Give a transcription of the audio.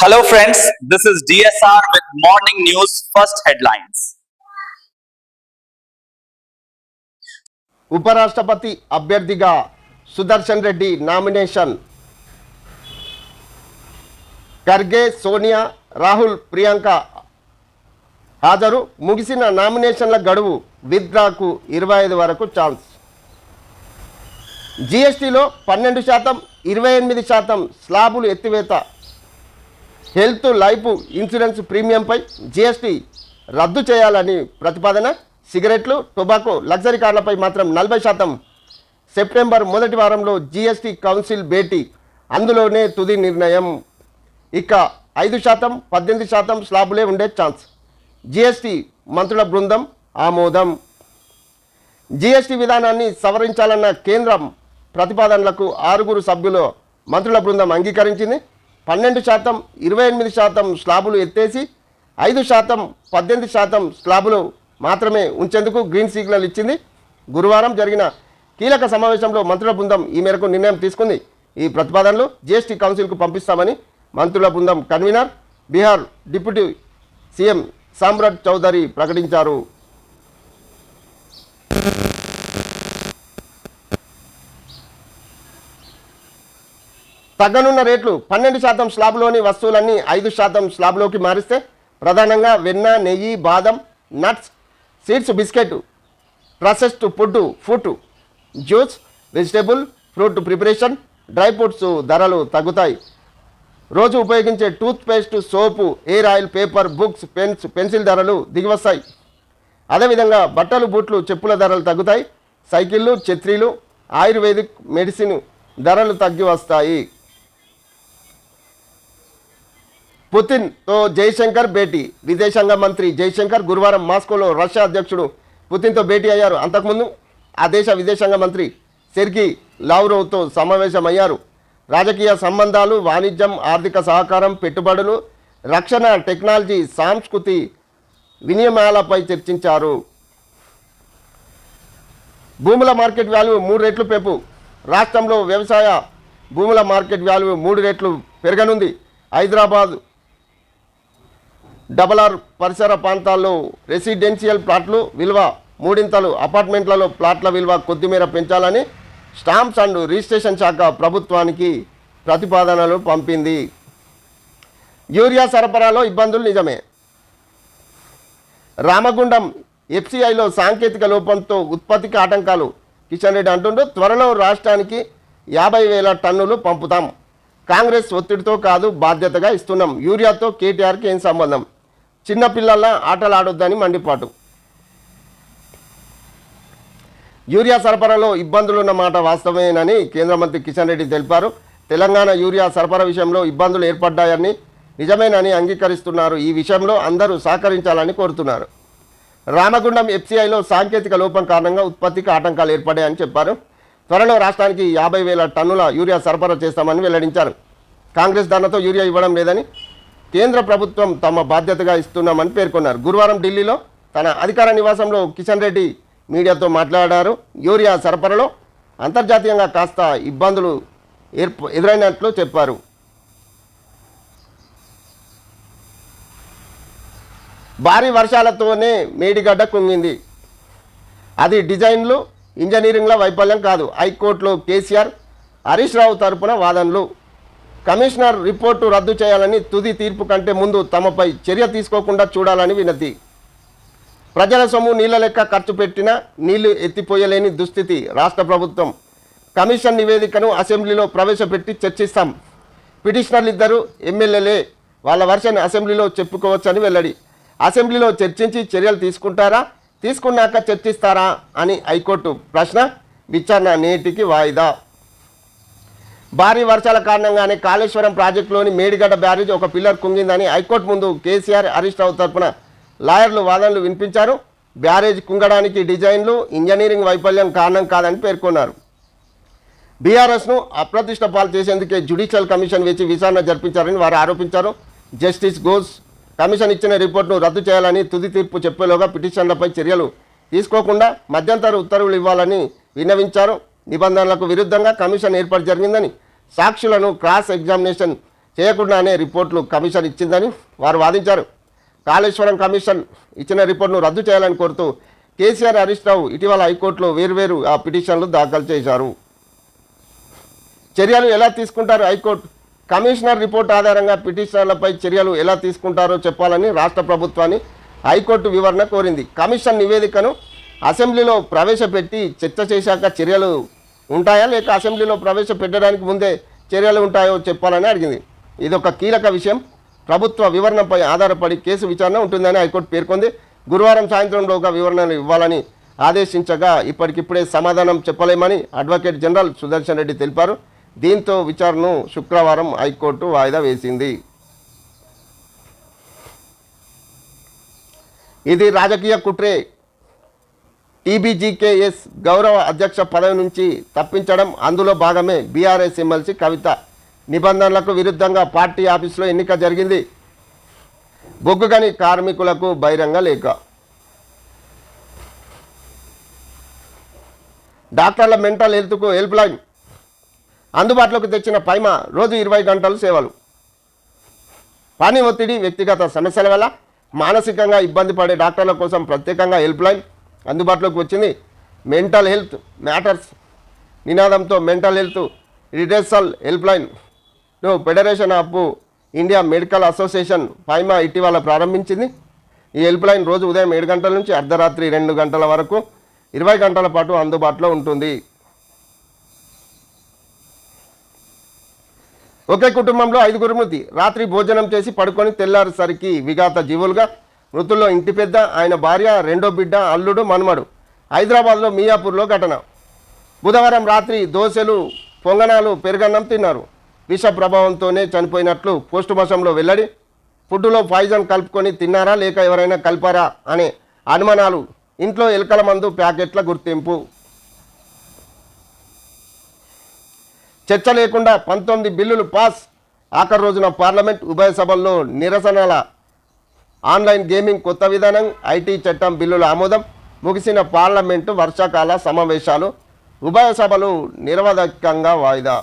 Hello friends, this is DSR with Morning News First Headlines. ఉపరాష్ట్రపతి అభ్యర్థిగా Sudarshan Reddy nomination. Kharge, Sonia, Rahul, Priyanka హాజరు. ముగిసిన నామినేషన్ల గడువు విత్డ్రాకు 25 వరకు ఛాన్స్. జీఎస్టీలో 12%, 28% స్లాబులు ఎత్తివేత. హెల్త్, లైఫ్ ఇన్సూరెన్స్ ప్రీమియంపై జీఎస్టీ రద్దు చేయాలని ప్రతిపాదన. సిగరెట్లు, టొబాకో, లగ్జరీ కార్లపై మాత్రం 40%. సెప్టెంబర్ మొదటి వారంలో జీఎస్టీ కౌన్సిల్ భేటీ, అందులోనే తుది నిర్ణయం. ఇక 5%, 18% స్లాబులే ఉండే ఛాన్స్. జీఎస్టీ మంత్రుల బృందం ఆమోదం. జీఎస్టీ విధానాన్ని సవరించాలన్న కేంద్రం ప్రతిపాదనలకు 6 సభ్యుల మంత్రుల బృందం అంగీకరించింది. 12%, 28% స్లాబులు ఎత్తేసి 5%, 18% స్లాబులు మాత్రమే ఉంచేందుకు గ్రీన్ సిగ్నల్ ఇచ్చింది. గురువారం జరిగిన కీలక సమావేశంలో మంత్రుల బృందం ఈ మేరకు నిర్ణయం తీసుకుంది. ఈ ప్రతిపాదనలు జీఎస్టీ కౌన్సిల్కు పంపిస్తామని మంత్రుల బృందం కన్వీనర్, బీహార్ డిప్యూటీ సీఎం సామ్రాట్ చౌదరి ప్రకటించారు. తగ్గనున్న రేట్లు. 12% స్లాబ్లోని వస్తువులన్నీ 5% స్లాబ్లోకి మారిస్తే ప్రధానంగా వెన్న, నెయ్యి, బాదం, nuts, seeds, biscuit, processed food, juice, vegetable, fruit preparation, dry fruits ధరలు తగ్గుతాయి. రోజు ఉపయోగించే toothpaste, soap, air oil, paper, books, pens, pencil ధరలు దిగివస్తాయి. అదేవిధంగా బట్టలు, బూట్లు, చెప్పుల ధరలు తగ్గుతాయి. సైకిళ్ళు, ఛత్రీలు, ఆయుర్వేదిక్ మెడిసిన్ ధరలు తగ్గి వస్తాయి. పుతిన్తో జైశంకర్ భేటీ. విదేశాంగ మంత్రి జైశంకర్ గురువారం మాస్కోలో రష్యా అధ్యక్షుడు పుతిన్తో భేటీ అయ్యారు. అంతకుముందు ఆ దేశ విదేశాంగ మంత్రి సెర్గీ లావ్రోవ్తో సమావేశమయ్యారు. రాజకీయ సంబంధాలు, వాణిజ్యం, ఆర్థిక సహకారం, పెట్టుబడులు, రక్షణ, టెక్నాలజీ, సాంస్కృతి వినిమయాలపై చర్చించారు. భూముల మార్కెట్ వాల్యూ 3 రెట్లు పెంపు. రాష్ట్రంలో వ్యవసాయ భూముల మార్కెట్ వాల్యూ 3 రెట్లు పెరగనుంది. హైదరాబాద్, డబల్ పరిసర ప్రాంతాల్లో రెసిడెన్షియల్ ప్లాట్లు విలువ 3 అపార్ట్మెంట్లలో ప్లాట్ల విలువ కొద్దిమేర పెంచాలని స్టాంప్స్ అండ్ రిజిస్ట్రేషన్ శాఖ ప్రభుత్వానికి ప్రతిపాదనలు పంపింది. యూరియా సరఫరాలో ఇబ్బందులు నిజమే. రామగుండం ఎఫ్సిఐలో సాంకేతిక లోపంతో ఉత్పత్తికి ఆటంకాలు. కిషన్ రెడ్డి అంటుండో త్వరలో రాష్ట్రానికి 50,000 టన్నులు పంపుతాం. కాంగ్రెస్ ఒత్తిడితో కాదు, బాధ్యతగా ఇస్తున్నాం. యూరియాతో కేటీఆర్కి ఏం సంబంధం? చిన్నపిల్లల ఆటలాడొద్దని మండిపాటు. యూరియా సరఫరాలో ఇబ్బందులున్న మాట వాస్తవమేనని కేంద్ర మంత్రి కిషన్ రెడ్డి తెలిపారు. తెలంగాణ యూరియా సరఫరా విషయంలో ఇబ్బందులు ఏర్పడ్డాయని నిజమేనని అంగీకరిస్తున్నారు. ఈ విషయంలో అందరూ సహకరించాలని కోరుతున్నారు. రామగుండం ఎఫ్సిఐలో సాంకేతిక లోపం కారణంగా ఉత్పత్తికి ఆటంకాలు ఏర్పడ్డాయని చెప్పారు. త్వరలో రాష్ట్రానికి 50,000 టన్నుల యూరియా సరఫరా చేస్తామని వెల్లడించారు. కాంగ్రెస్ ధరతో యూరియా ఇవ్వడం లేదని, కేంద్ర ప్రభుత్వం తమ బాధ్యతగా ఇస్తున్నామని పేర్కొన్నారు. గురువారం ఢిల్లీలో తన అధికార నివాసంలో కిషన్ రెడ్డి మీడియాతో మాట్లాడారు. యూరియా సరఫరాలో అంతర్జాతీయంగా కాస్త ఇబ్బందులు ఎదురైనట్లు చెప్పారు. భారీ వర్షాలతోనే మేడిగడ్డ కుంగింది. అది డిజైన్లు, ఇంజనీరింగ్ల వైఫల్యం కాదు. హైకోర్టులో కేసీఆర్, హరీష్ రావు తరపున వాదనలు. కమిషనర్ రిపోర్టు రద్దు చేయాలని, తుది తీర్పు కంటే ముందు తమపై చర్య తీసుకోకుండా చూడాలని వినతి. ప్రజల సొమ్ము నీళ్ల లెక్క ఖర్చు పెట్టినా నీళ్లు ఎత్తిపోయలేని దుస్థితి. రాష్ట్ర ప్రభుత్వం కమిషన్ నివేదికను అసెంబ్లీలో ప్రవేశపెట్టి చర్చిస్తాం. పిటిషనర్లు ఇద్దరు ఎమ్మెల్యేలే, వాళ్ళ వర్షన్ అసెంబ్లీలో చెప్పుకోవచ్చని వెల్లడి. అసెంబ్లీలో చర్చించి చర్యలు తీసుకుంటారా, తీసుకున్నాక చర్చిస్తారా అని హైకోర్టు ప్రశ్న. విచారణ నేటికి వాయిదా. భారీ వర్షాల కారణంగానే కాళేశ్వరం ప్రాజెక్టులోని మేడిగడ్డ బ్యారేజ్ ఒక పిల్లర్ కుంగిందని హైకోర్టు ముందు కేసీఆర్, హరీష్ రావు తరపున లాయర్లు వాదనలు వినిపించారు. బ్యారేజ్ కుంగడానికి డిజైన్లు, ఇంజనీరింగ్ వైఫల్యం కారణం కాదని పేర్కొన్నారు. బీఆర్ఎస్ను అప్రతిష్ట పాలు చేసేందుకే జ్యుడిషియల్ కమిషన్ వేసి విచారణ జరిపించారని వారు ఆరోపించారు. జస్టిస్ ఘోష్ కమిషన్ ఇచ్చిన రిపోర్టును రద్దు చేయాలని, తుది తీర్పు చెప్పేలోగా పిటిషన్లపై చర్యలు తీసుకోకుండా మధ్యంతర ఉత్తర్వులు ఇవ్వాలని విన్నవించారు. నిబంధనలకు విరుద్ధంగా కమిషన్ ఏర్పాటు జరిగిందని, సాక్షులను క్రాస్ ఎగ్జామినేషన్ చేయకుండానే రిపోర్ట్లు కమిషన్ ఇచ్చిందని వారు వాదించారు. కాళేశ్వరం కమిషన్ ఇచ్చిన రిపోర్ట్ను రద్దు చేయాలని కోరుతూ కేసీఆర్, హరీష్ రావు ఇటీవల హైకోర్టులో వేర్వేరు పిటిషన్లు దాఖలు చేశారు. చర్యలు ఎలా తీసుకుంటారు? హైకోర్టు కమిషనర్ రిపోర్ట్ ఆధారంగా పిటిషనర్లపై చర్యలు ఎలా తీసుకుంటారో చెప్పాలని రాష్ట్ర ప్రభుత్వాన్ని హైకోర్టు వివరణ కోరింది. కమిషన్ నివేదికను అసెంబ్లీలో ప్రవేశపెట్టి చర్చ చేశాక చర్యలు ఉంటాయా, లేక అసెంబ్లీలో ప్రవేశపెట్టడానికి ముందే చర్యలు ఉంటాయో చెప్పాలని అడిగింది. ఇదొక కీలక విషయం. ప్రభుత్వ వివరణపై ఆధారపడి కేసు విచారణ ఉంటుందని హైకోర్టు పేర్కొంది. గురువారం సాయంత్రంలోగా వివరణలు ఇవ్వాలని ఆదేశించగా ఇప్పటికిప్పుడే సమాధానం చెప్పలేమని అడ్వకేట్ జనరల్ సుదర్శన్ రెడ్డి తెలిపారు. దీంతో విచారణను శుక్రవారం హైకోర్టు వాయిదా వేసింది. ఇది రాజకీయ కుట్రే. టీబీజీకేఎస్ గౌరవ అధ్యక్ష పదవి నుంచి తప్పించడం అందులో భాగమే. బీఆర్ఎస్ ఎమ్మెల్సీ కవిత నిబంధనలకు విరుద్ధంగా పార్టీ ఆఫీసులో ఎన్నిక జరిగింది. బొగ్గుగని కార్మికులకు బహిరంగ లేఖ. డాక్టర్ల మెంటల్ హెల్త్కు హెల్ప్ లైన్ అందుబాటులోకి తెచ్చిన పైమా రోజు 20 గంటలు సేవలు. పని ఒత్తిడి, వ్యక్తిగత సమస్యల వల్ల మానసికంగా ఇబ్బంది పడే డాక్టర్ల కోసం ప్రత్యేకంగా హెల్ప్ లైన్ అందుబాటులోకి వచ్చింది. మెంటల్ హెల్త్ మ్యాటర్స్ నినాదంతో mental health redressal helpline federation of India medical association పైమా ఇటీవల ప్రారంభించింది. ఈ హెల్ప్ లైన్ రోజు ఉదయం 7 గంటల నుంచి అర్ధరాత్రి 2 గంటల వరకు 20 గంటల పాటు అందుబాటులో ఉంటుంది. ఒకే కుటుంబంలో 5గురు మృతి. రాత్రి భోజనం చేసి పడుకొని తెల్లారేసరికి విఘాత జీవులుగా. మృతుల్లో ఇంటి పెద్ద, ఆయన భార్య, రెండో బిడ్డ, అల్లుడు, మనుమడు. హైదరాబాద్లో మియాపూర్లో ఘటన. బుధవారం రాత్రి దోశలు, పొంగనాలు, పెరుగన్నం తిన్నారు. విష ప్రభావంతోనే చనిపోయినట్లు పోస్టుమార్టంలో వెల్లడి. ఫుడ్డులో పాయిజన్ కలుపుకొని తిన్నారా, లేక ఎవరైనా కలిపారా అనే అనుమానాలు. ఇంట్లో ఎలుకల మందు ప్యాకెట్ల గుర్తింపు. చర్చ లేకుండా 19 బిల్లులు పాస్. ఆఖరి రోజున పార్లమెంట్ ఉభయ సభల్లో నిరసనల. ఆన్లైన్ గేమింగ్ కొత్త విధానం, ఐటీ చట్టం బిల్లుల ఆమోదం. ముగిసిన పార్లమెంటు వర్షాకాల సమావేశాలు. ఉభయ సభలు నిరవధికంగా వాయిదా.